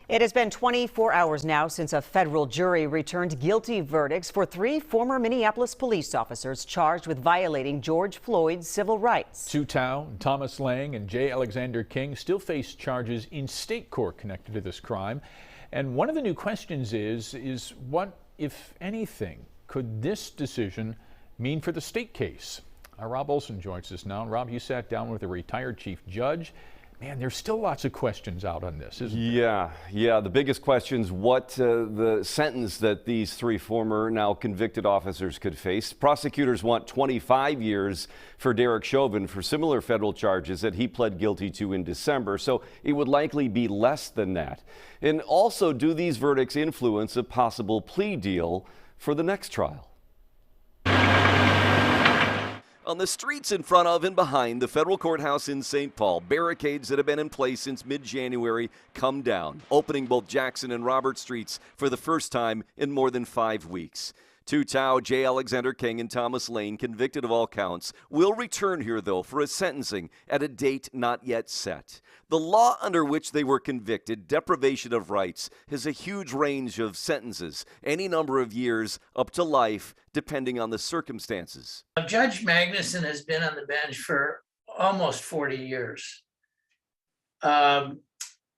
It has been 24 hours now since a federal jury returned guilty verdicts for 3 former Minneapolis police officers charged with violating George Floyd's civil rights. Tou Thao, Thomas Lane, and J. Alexander King still face charges in state court connected to this crime. And one of the new questions is what, if anything, could this decision mean for the state case? Rob Olson joins us now. Rob, you sat down with a retired chief judge. Man, there's still lots of questions out on this, isn't there? Yeah. The biggest question's what the sentence that these 3 former, now convicted officers could face. Prosecutors want 25 years for Derek Chauvin for similar federal charges that he pled guilty to in December, so it would likely be less than that. And also, do these verdicts influence a possible plea deal for the next trial? On the streets in front of and behind the federal courthouse in St. Paul, barricades that have been in place since mid-January come down, opening both Jackson and Robert Streets for the first time in more than 5 weeks. Tou Thao, J. Alexander King, and Thomas Lane, convicted of all counts, will return here, though, for a sentencing at a date not yet set. The law under which they were convicted, deprivation of rights, has a huge range of sentences, any number of years up to life, depending on the circumstances. Judge Magnuson has been on the bench for almost 40 years.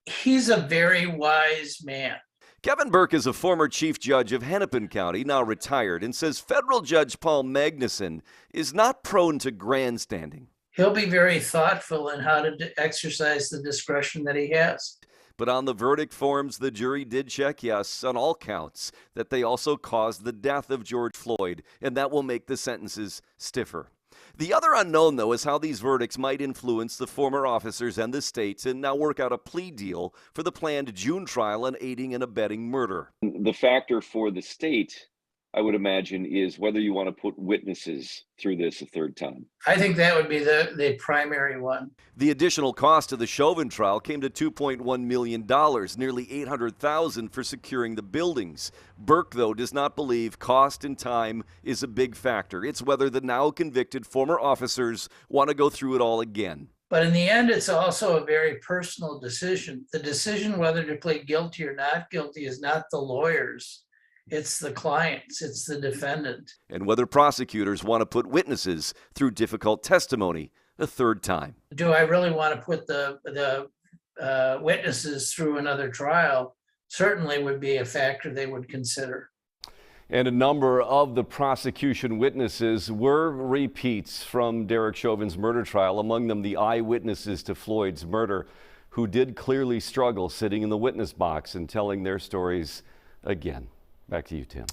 He's a very wise man. Kevin Burke is a former chief judge of Hennepin County, now retired, and says federal judge Paul Magnuson is not prone to grandstanding. He'll be very thoughtful in how to exercise the discretion that he has. But on the verdict forms, the jury did check yes on all counts, that they also caused the death of George Floyd, and that will make the sentences stiffer. The other unknown, though, is how these verdicts might influence the former officers and the state and now work out a plea deal for the planned June trial on aiding and abetting murder. The factor for the state, I would imagine, is whether you want to put witnesses through this a third time. I think that would be the primary one. The additional cost of the Chauvin trial came to $2.1 million, nearly $800,000 for securing the buildings. Burke, though, does not believe cost and time is a big factor. It's whether the now convicted former officers want to go through it all again. But in the end, it's also a very personal decision. The decision whether to plead guilty or not guilty is not the lawyers. It's the clients, it's the defendant. And whether prosecutors want to put witnesses through difficult testimony a third time. Do I really want to put the witnesses through another trial? Certainly would be a factor they would consider. And a number of the prosecution witnesses were repeats from Derek Chauvin's murder trial, among them the eyewitnesses to Floyd's murder, who did clearly struggle sitting in the witness box and telling their stories again. Back to you, Tim.